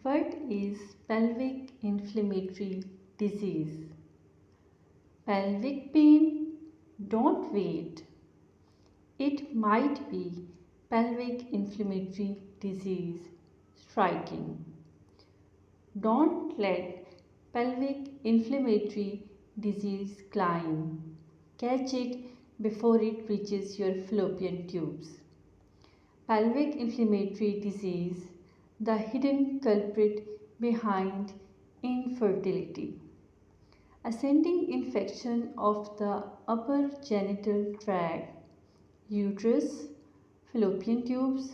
What is pelvic inflammatory disease? Pelvic pain? Don't wait. It might be pelvic inflammatory disease striking. Don't let pelvic inflammatory disease climb. Catch it before it reaches your fallopian tubes. Pelvic inflammatory disease, the hidden culprit behind infertility. Ascending infection of the upper genital tract, uterus, fallopian tubes,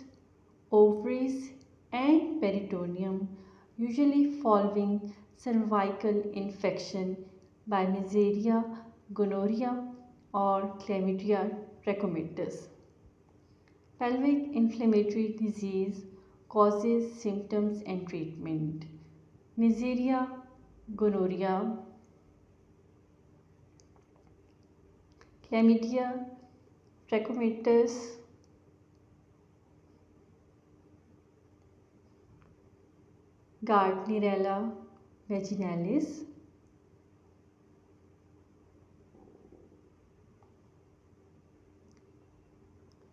ovaries, and peritoneum, usually following cervical infection by Neisseria, gonorrhea, or Chlamydia trachomatis. Pelvic inflammatory disease causes, symptoms, and treatment. Neisseria, gonorrhea, Chlamydia trachomatis, Gardnerella vaginalis.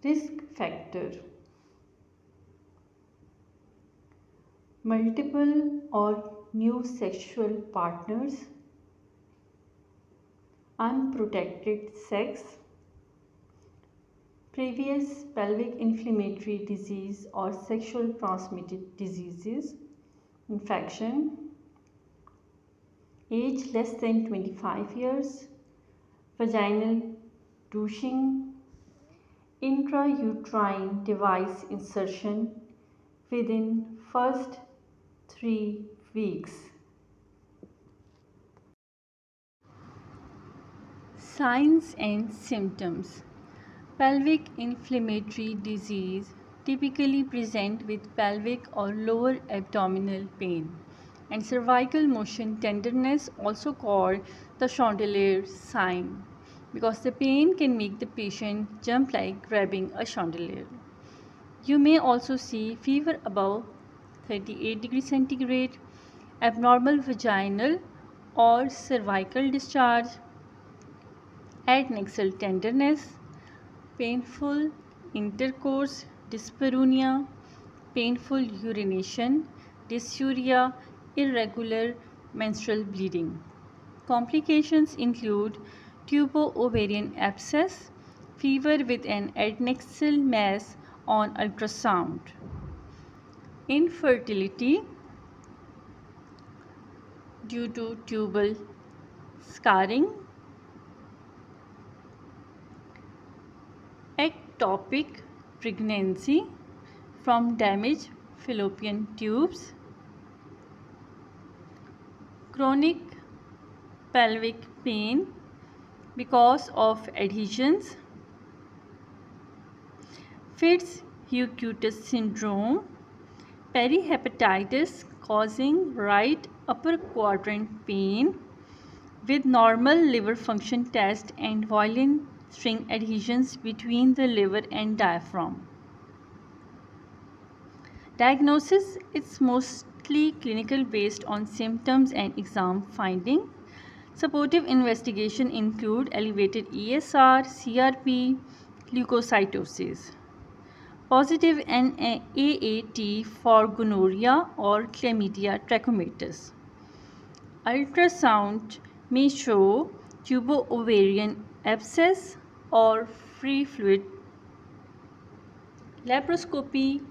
Risk factor: multiple or new sexual partners, unprotected sex, previous pelvic inflammatory disease or sexual transmitted diseases, infection, age less than 25 years, vaginal douching, intrauterine device insertion within first 3 weeks. Signs and symptoms. Pelvic inflammatory disease typically present with pelvic or lower abdominal pain and cervical motion tenderness, also called the chandelier sign, because the pain can make the patient jump like grabbing a chandelier. You may also see fever above 38 degrees centigrade, abnormal vaginal or cervical discharge, adnexal tenderness, painful intercourse, dyspareunia, painful urination, dysuria, irregular menstrual bleeding. Complications include tubo-ovarian abscess, fever with an adnexal mass on ultrasound. Infertility due to tubal scarring, ectopic pregnancy from damaged fallopian tubes, chronic pelvic pain because of adhesions, Fitz-Hughes syndrome, perihepatitis causing right upper quadrant pain with normal liver function test and violin string adhesions between the liver and diaphragm. Diagnosis is mostly clinical based on symptoms and exam finding. Supportive investigation include elevated ESR, CRP, leukocytosis. Positive AAT for gonorrhea or Chlamydia trachomatis. Ultrasound may show tubo-ovarian abscess or free fluid. Laparoscopy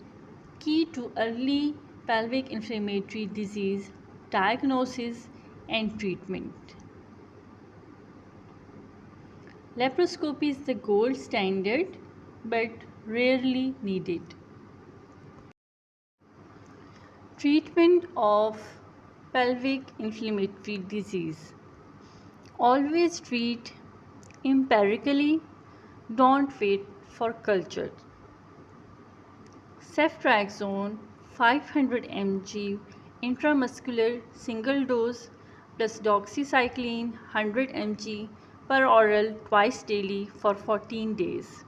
key to early pelvic inflammatory disease diagnosis and treatment. Laparoscopy is the gold standard but rarely needed. Treatment of pelvic inflammatory disease. Always treat empirically, don't wait for culture. Ceftriaxone 500 mg intramuscular single dose plus doxycycline 100 mg per oral twice daily for 14 days.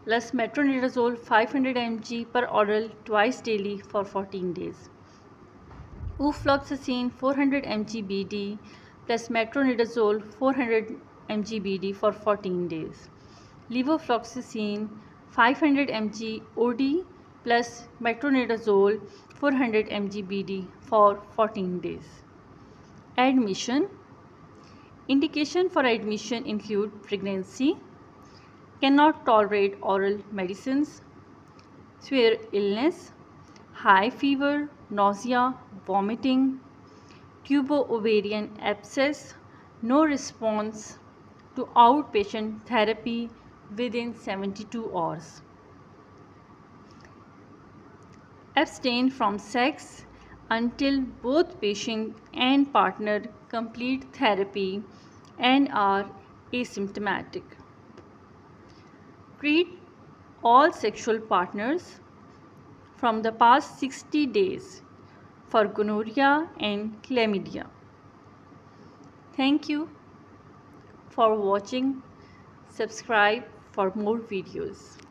Plus metronidazole 500 mg per oral twice daily for 14 days. Ufloxacin 400 mg BD plus metronidazole 400 mg BD for 14 days. Levofloxacin 500 mg OD plus metronidazole 400 mg BD for 14 days. Admission. Indication for admission include pregnancy, cannot tolerate oral medicines, severe illness, high fever, nausea, vomiting, tubo-ovarian abscess, no response to outpatient therapy within 72 hours. Abstain from sex until both patient and partner complete therapy and are asymptomatic. Treat all sexual partners from the past 60 days for gonorrhea and chlamydia. Thank you for watching. Subscribe for more videos.